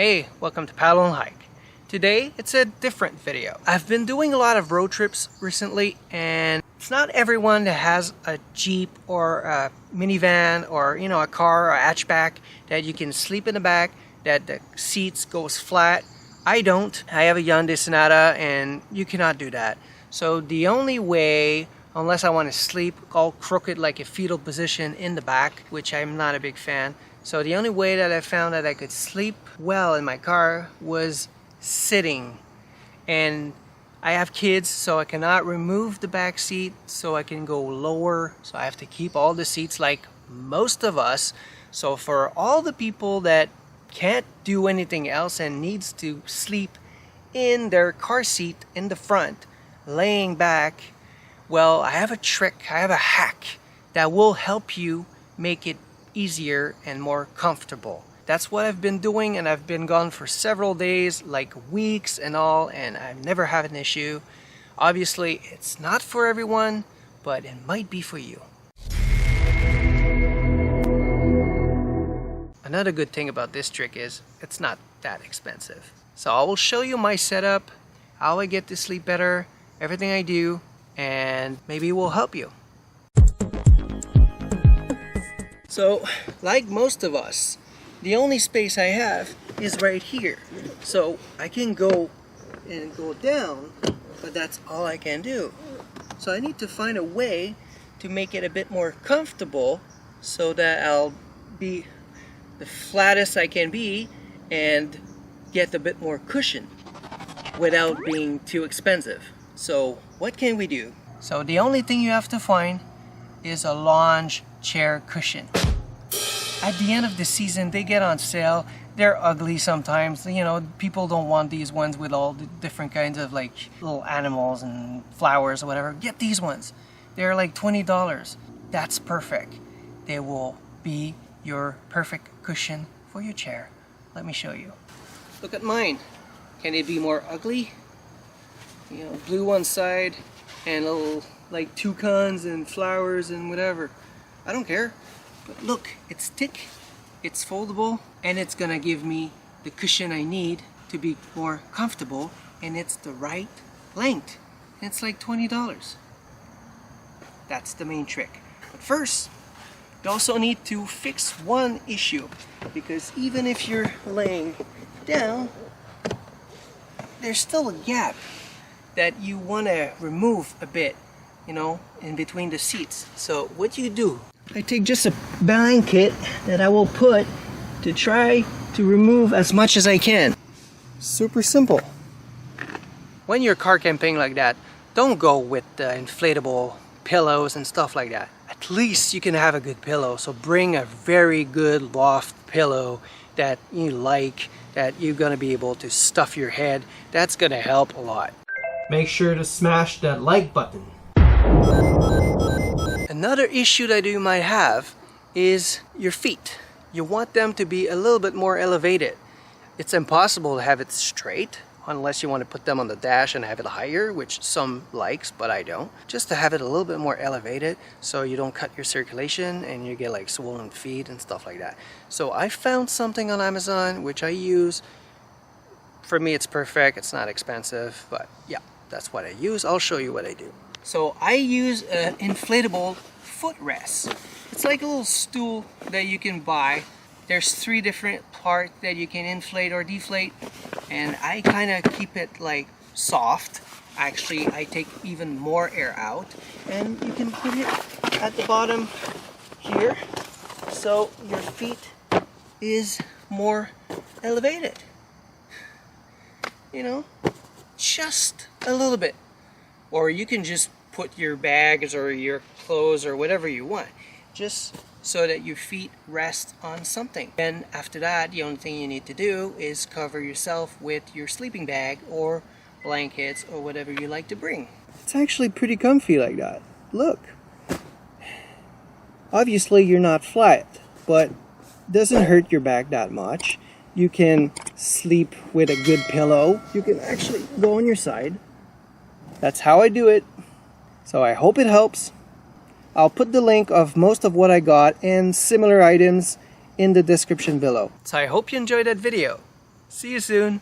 Hey, welcome to Paddle and Hike. Today, it's a different video. I've been doing a lot of road trips recently, and it's not everyone that has a Jeep or a minivan or, a car or a hatchback that you can sleep in the back, that the seats goes flat. I don't. I have a Hyundai Sonata, and you cannot do that. So the only way, unless I want to sleep all crooked like a fetal position in the back, which I'm not a big fan, so the only way that I found that I could sleep well in my car was sitting. And I have kids, so I cannot remove the back seat, so I can go lower. So I have to keep all the seats like most of us. So for all the people that can't do anything else and needs to sleep in their car seat in the front, laying back, well, I have a trick, I have a hack that will help you make it easier and more comfortable. That's what I've been doing, and I've been gone for several days, like weeks and all, and I've never had an issue. Obviously, it's not for everyone, but it might be for you. Another good thing about this trick is it's not that expensive. So I will show you my setup, how I get to sleep better, everything I do, and maybe it will help you. So, like most of us, the only space I have is right here. So I can go and go down, but that's all I can do. So I need to find a way to make it a bit more comfortable so that I'll be the flattest I can be and get a bit more cushion without being too expensive. So what can we do? So the only thing you have to find is a lounge chair cushion. At the end of the season, they get on sale. They're ugly sometimes. People don't want these ones with all the different kinds of like little animals and flowers or whatever. Get these ones. They're like $20. That's perfect. They will be your perfect cushion for your chair. Let me show you. Look at mine. Can it be more ugly? Blue one side and little like toucans and flowers and whatever. I don't care. But look, it's thick, it's foldable, and it's gonna give me the cushion I need to be more comfortable, and it's the right length. And it's like $20. That's the main trick. But first, you also need to fix one issue, because even if you're laying down, there's still a gap that you want to remove a bit, in between the seats. So what you do, I take just a blanket that I will put to try to remove as much as I can. Super simple. When you're car camping like that, don't go with the inflatable pillows and stuff like that. At least you can have a good pillow. So bring a very good loft pillow that you like, that you're gonna be able to stuff your head. That's gonna help a lot. Make sure to smash that like button. Another issue that you might have is your feet. You want them to be a little bit more elevated. It's impossible to have it straight unless you want to put them on the dash and have it higher, which some likes, but I don't. Just to have it a little bit more elevated so you don't cut your circulation and you get like swollen feet and stuff like that. So I found something on Amazon which I use. For me it's perfect, it's not expensive, but yeah, that's what I use. I'll show you what I do. So I use an inflatable footrest. It's like a little stool that you can buy. There's 3 different parts that you can inflate or deflate, and I kind of keep it like soft. Actually, I take even more air out, and you can put it at the bottom here so your feet is more elevated. Just a little bit. Or you can just put your bags or your clothes or whatever you want, just so that your feet rest on something. And after that, the only thing you need to do is cover yourself with your sleeping bag or blankets or whatever you like to bring. It's actually pretty comfy like that. Look. Obviously you're not flat, but it doesn't hurt your back that much. You can sleep with a good pillow. You can actually go on your side. That's how I do it. So I hope it helps. I'll put the link of most of what I got and similar items in the description below. So I hope you enjoyed that video. See you soon.